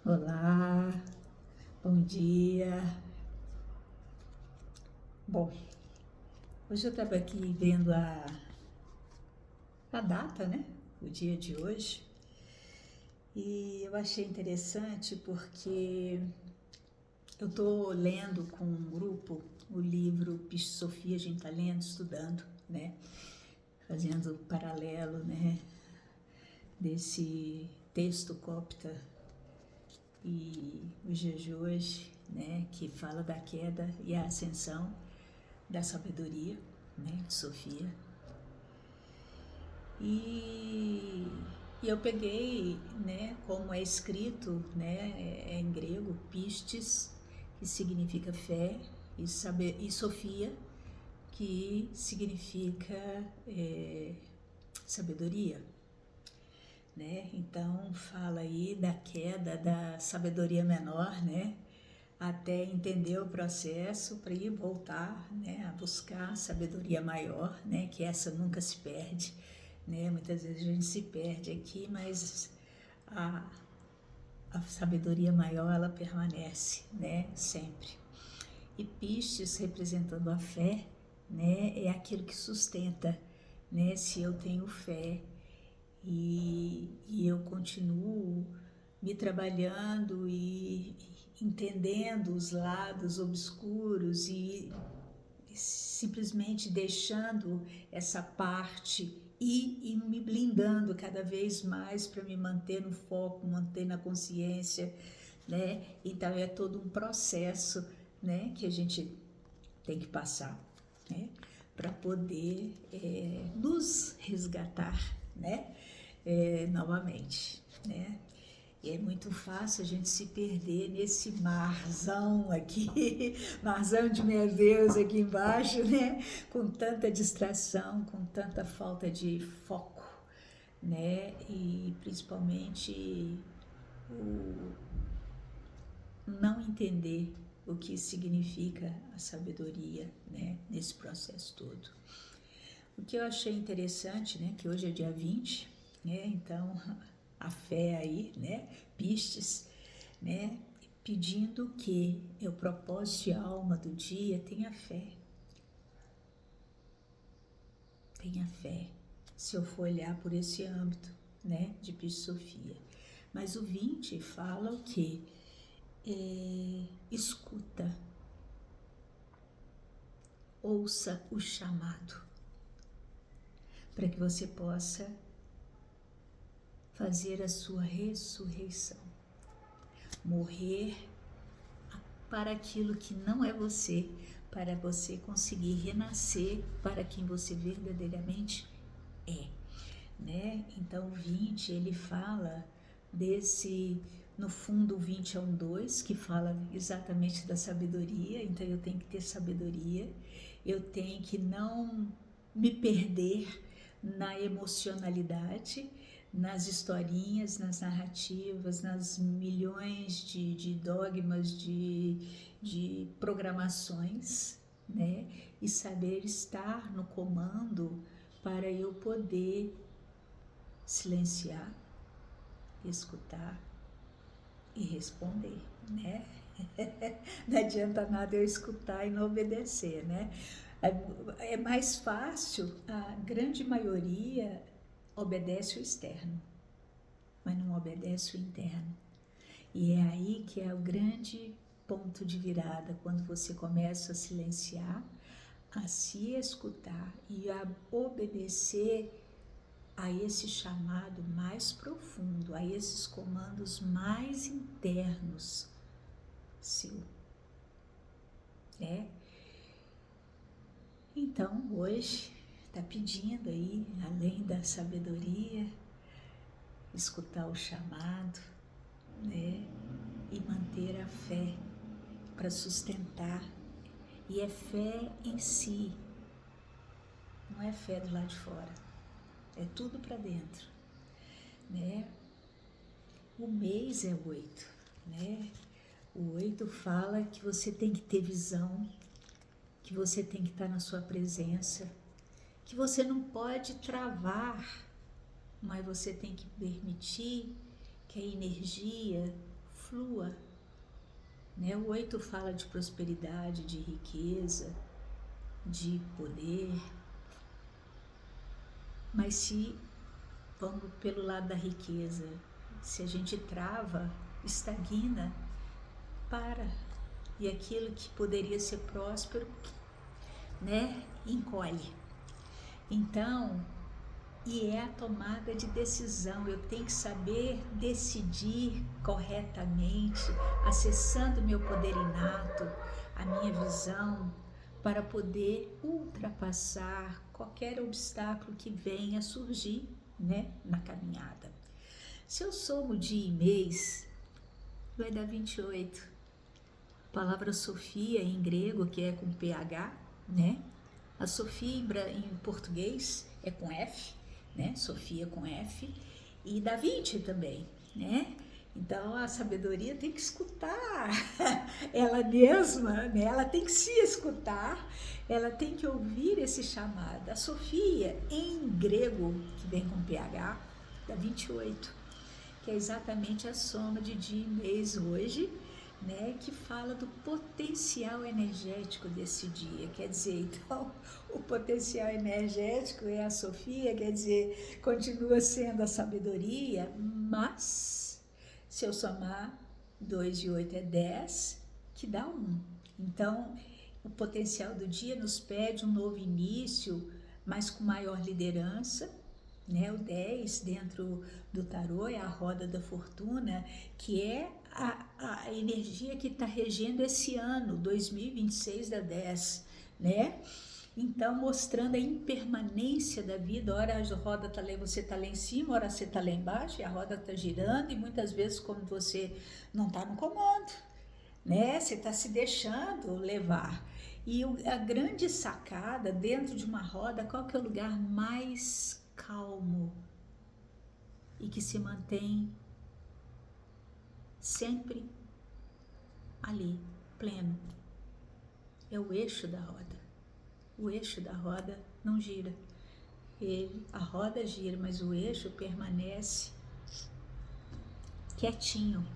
Olá, bom dia. Bom, hoje eu estava aqui vendo a data, né? O dia de hoje. E eu achei interessante porque eu estou lendo com um grupo o livro Piche Sofia, a gente está lendo, estudando, né? Fazendo paralelo, né? Desse texto copta e os dias de hoje, né? Que fala da queda e a ascensão da sabedoria, né, de Sofia. E eu peguei, né, como é escrito, né, em grego, pistes, que significa fé, e Sofia, que significa sabedoria, né? Então fala aí da queda da sabedoria menor, né? Até entender o processo para ir voltar, né, a buscar sabedoria maior, né, que essa nunca se perde, né? Muitas vezes a gente se perde aqui, mas a, a sabedoria maior ela permanece, né, sempre. E Pistes, representando a fé, né, é aquilo que sustenta, né? Se eu tenho fé e eu continuo me trabalhando e entendendo os lados obscuros e simplesmente deixando essa parte e me blindando cada vez mais para me manter no foco, manter na consciência, né? Então é todo um processo, né, que a gente tem que passar, né, para poder nos resgatar, né, novamente, né? E é muito fácil a gente se perder nesse marzão aqui, marzão de meu Deus aqui embaixo, né? Com tanta distração, com tanta falta de foco, né? E principalmente o não entender o que significa a sabedoria, né? Nesse processo todo. O que eu achei interessante, né? Que hoje é dia 20, né? Então a fé aí, né? Pistes, né? Pedindo que o propósito de alma do dia tenha fé. Tenha fé. Se eu for olhar por esse âmbito, né? De Piche Sofia. Mas o 20 fala o quê? Escuta. Ouça o chamado. Para que você possa fazer a sua ressurreição. Morrer para aquilo que não é você, para você conseguir renascer para quem você verdadeiramente é, né? Então o 20 ele fala desse, no fundo o 20 é um 2 que fala exatamente da sabedoria, então eu tenho que ter sabedoria, eu tenho que não me perder na emocionalidade, nas historinhas, nas narrativas, nas milhões de dogmas, de programações, né? E saber estar no comando para eu poder silenciar, escutar e responder, né? Não adianta nada eu escutar e não obedecer, né? É mais fácil, a grande maioria obedece o externo, mas não obedece o interno. E é aí que é o grande ponto de virada, quando você começa a silenciar, a se escutar e a obedecer a esse chamado mais profundo, a esses comandos mais internos seu, né? Então, hoje, está pedindo aí, além da sabedoria, escutar o chamado, né? E manter a fé para sustentar. E é fé em si, não é fé do lado de fora, é tudo para dentro, né? O mês é 8, né? O 8 fala que você tem que ter visão, que você tem que estar na sua presença, que você não pode travar, mas você tem que permitir que a energia flua, né? O 8 fala de prosperidade, de riqueza, de poder, mas se vamos pelo lado da riqueza, se a gente trava, estagna, para, e aquilo que poderia ser próspero, né, encolhe. Então, e é a tomada de decisão, eu tenho que saber decidir corretamente, acessando meu poder inato, a minha visão, para poder ultrapassar qualquer obstáculo que venha a surgir, né, na caminhada. Se eu somo dia e mês, vai dar 28. A palavra Sofia em grego, que é com PH, né? A Sofia em português é com F, né? Sofia com F, e dá 20 também, né? Então a sabedoria tem que escutar ela mesma, né? Ela tem que se escutar, ela tem que ouvir esse chamado. A Sofia em grego, que vem com PH, dá 28, que é exatamente a soma de dia e mês hoje, né, que fala do potencial energético desse dia. Quer dizer, então, o potencial energético é a Sofia, quer dizer, continua sendo a sabedoria, mas se eu somar 2 e 8 é 10, que dá 1. Então, o potencial do dia nos pede um novo início, mas com maior liderança, né? O 10 dentro do tarô é a roda da fortuna, que é a energia que está regendo esse ano, 2026 da 10, né? Então, mostrando a impermanência da vida, ora a roda está lá, você está lá em cima, ora você está lá embaixo, e a roda está girando, e muitas vezes quando você não está no comando, né? Você está se deixando levar. E a grande sacada dentro de uma roda, qual que é o lugar mais calmo e que se mantém sempre ali, pleno? É o eixo da roda. O eixo da roda não gira. A roda gira, mas o eixo permanece quietinho,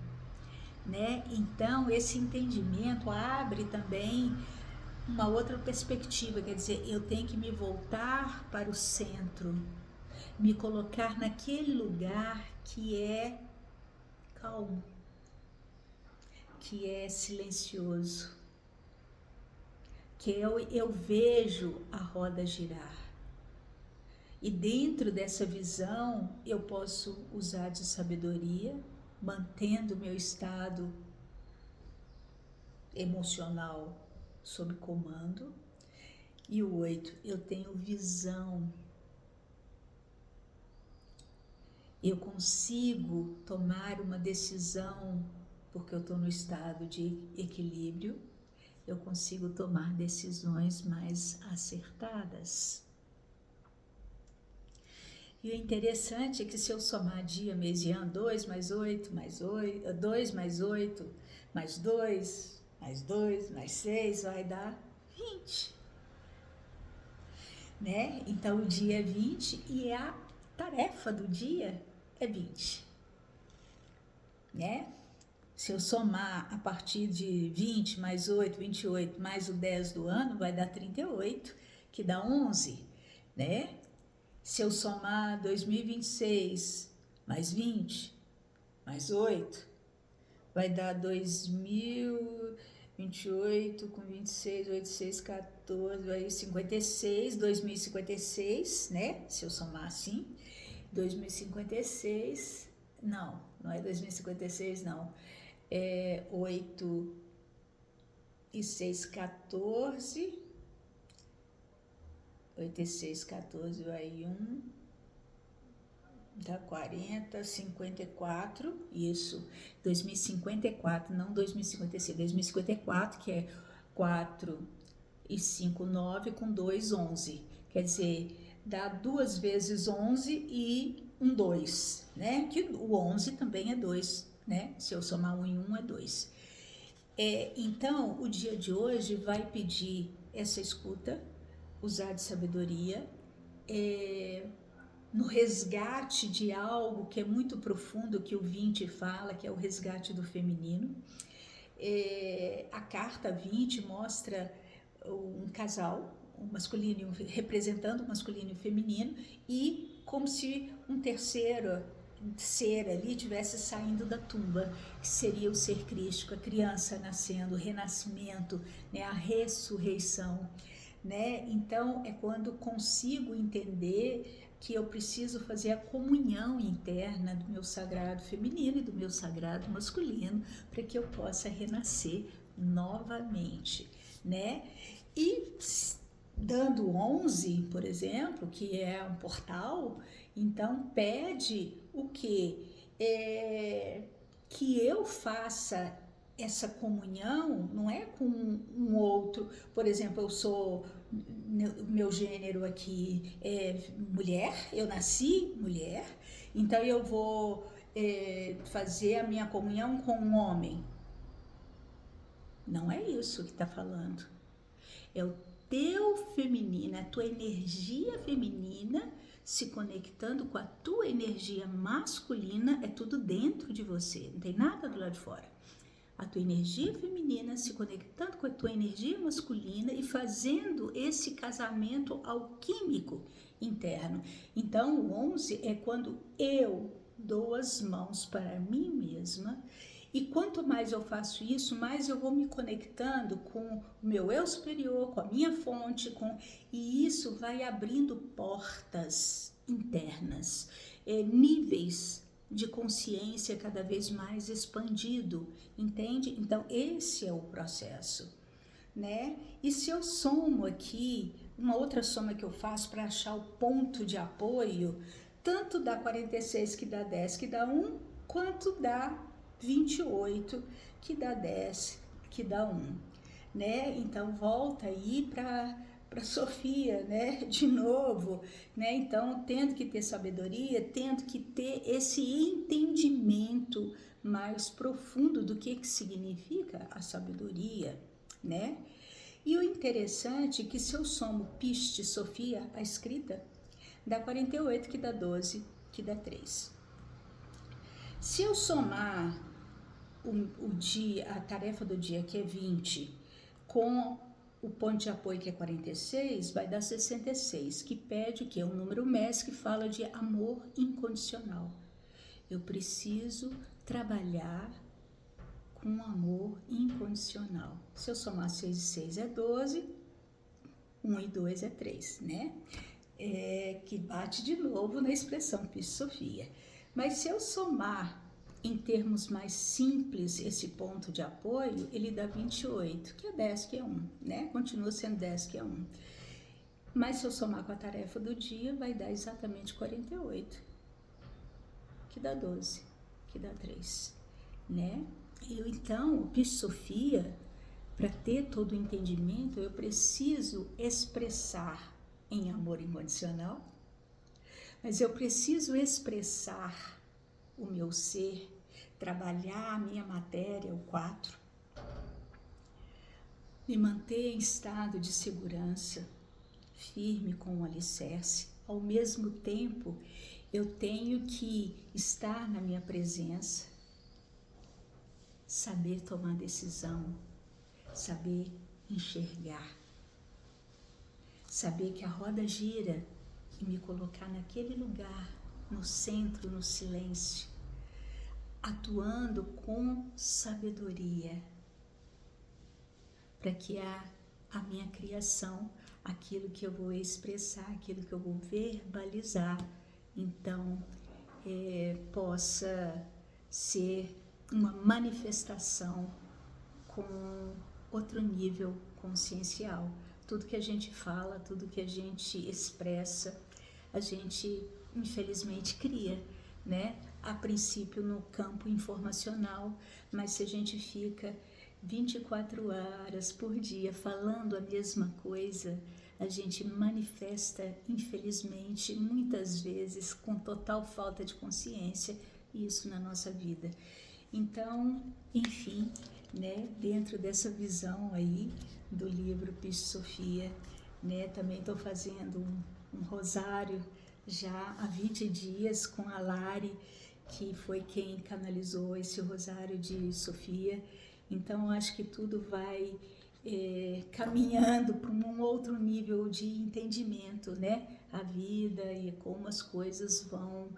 né? Então, esse entendimento abre também uma outra perspectiva, quer dizer, eu tenho que me voltar para o centro, me colocar naquele lugar que é calmo, que é silencioso, que eu vejo a roda girar. E dentro dessa visão eu posso usar de sabedoria, mantendo meu estado emocional sob comando. E o 8, eu tenho visão. Eu consigo tomar uma decisão, porque eu estou no estado de equilíbrio, eu consigo tomar decisões mais acertadas. E o interessante é que se eu somar dia, mês e ano, 2 mais 8, mais 8, 2 mais 8, mais 2, mais 2, mais 6, vai dar 20. Né? Então o dia é 20 e a tarefa do dia é 20. Né? Se eu somar a partir de 20 mais 8, 28, mais o 10 do ano, vai dar 38, que dá 11, né? Se eu somar 2026 mais 20, mais 8, vai dar 2028 com 26, 86, 14, vai 56, 2056, né? Se eu somar assim, 2056, não é 2056, não. É 8 e 6, 14, 8 e 6, 14, vai 1, dá 40, 54, isso, 2054, não 2056, 2054, que é 4 e 5, 9, com 2, 11, quer dizer, dá 2 vezes 11 e um 2, né, que o 11 também é 2, né, se eu somar 1 e 1 é 2. Então, o dia de hoje vai pedir essa escuta, usar de sabedoria, no resgate de algo que é muito profundo, que o 20 fala, que é o resgate do feminino. A carta 20 mostra um casal, um masculino, representando o masculino e o feminino, e como se um terceiro ser ali tivesse saindo da tumba, que seria o ser crístico, a criança nascendo, o renascimento, né, a ressurreição, né? Então é quando consigo entender que eu preciso fazer a comunhão interna do meu sagrado feminino e do meu sagrado masculino para que eu possa renascer novamente, né? E dando 11, por exemplo, que é um portal, então pede o quê? Que eu faça essa comunhão, não é com um outro, por exemplo, eu sou, meu gênero aqui é mulher, eu nasci mulher, então eu vou fazer a minha comunhão com um homem. Não é isso que está falando. É o teu feminino, a tua energia feminina se conectando com a tua energia masculina, é tudo dentro de você, não tem nada do lado de fora. A tua energia feminina se conectando com a tua energia masculina e fazendo esse casamento alquímico interno. Então, o 11 é quando eu dou as mãos para mim mesma, e quanto mais eu faço isso, mais eu vou me conectando com o meu eu superior, com a minha fonte, e isso vai abrindo portas internas, níveis de consciência cada vez mais expandido, entende? Então, esse é o processo, né? E se eu somo aqui, uma outra soma que eu faço para achar o ponto de apoio, tanto dá 46, que dá 10, que dá 1, quanto dá 28, que dá 10, que dá 1, né? Então, volta aí para Sofia, né? De novo, né? Então, tendo que ter sabedoria, tendo que ter esse entendimento mais profundo do que significa a sabedoria, né? E o interessante é que se eu somo Piste, Sofia, a escrita, dá 48, que dá 12, que dá 3. Se eu somar o dia, a tarefa do dia, que é 20, com o ponto de apoio, que é 46, vai dar 66, que pede o quê? Um número MES que fala de amor incondicional. Eu preciso trabalhar com amor incondicional. Se eu somar 6 e 6 é 12, 1 e 2 é 3, né? Que bate de novo na expressão Piste Sofia. Mas se eu somar em termos mais simples esse ponto de apoio, ele dá 28, que é 10, que é 1, né? Continua sendo 10, que é 1. Mas se eu somar com a tarefa do dia, vai dar exatamente 48, que dá 12, que dá 3, né? Então, o Piste Sofia, para ter todo o entendimento, eu preciso expressar em amor incondicional, mas eu preciso expressar o meu ser, trabalhar a minha matéria, o 4, me manter em estado de segurança, firme com o alicerce. Ao mesmo tempo, eu tenho que estar na minha presença, saber tomar decisão, saber enxergar, saber que a roda gira e me colocar naquele lugar, no centro, no silêncio, atuando com sabedoria, para que a minha criação, aquilo que eu vou expressar, aquilo que eu vou verbalizar, então possa ser uma manifestação com outro nível consciencial. Tudo que a gente fala, tudo que a gente expressa, a gente infelizmente cria, né? A princípio no campo informacional, mas se a gente fica 24 horas por dia falando a mesma coisa, a gente manifesta, infelizmente, muitas vezes com total falta de consciência, isso na nossa vida. Então, enfim, né, dentro dessa visão aí do livro Piste Sofia, né, também estou fazendo um rosário, já há 20 dias com a Lari, que foi quem canalizou esse rosário de Sofia. Então, acho que tudo vai caminhando para um outro nível de entendimento, né? A vida e como as coisas vão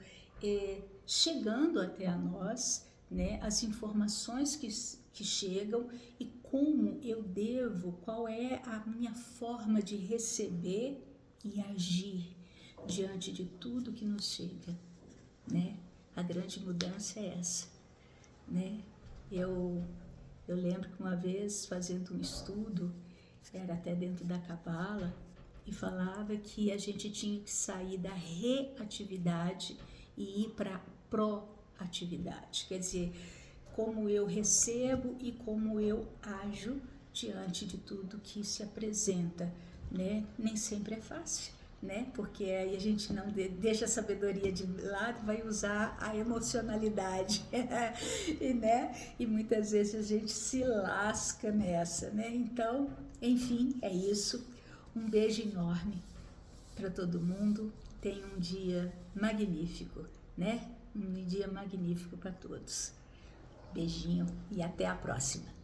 chegando até a nós, né? As informações que chegam e como eu devo, qual é a minha forma de receber e agir diante de tudo que nos chega, né? A grande mudança é essa, né? Eu lembro que uma vez, fazendo um estudo, era até dentro da Cabala, e falava que a gente tinha que sair da reatividade e ir para a proatividade. Quer dizer, como eu recebo e como eu ajo diante de tudo que se apresenta, né? Nem sempre é fácil, né? Porque aí a gente não deixa a sabedoria de lado, vai usar a emocionalidade, e, né? E muitas vezes a gente se lasca nessa, né? Então, enfim, é isso. Um beijo enorme para todo mundo. Tenha um dia magnífico, né? Um dia magnífico para todos. Beijinho e até a próxima.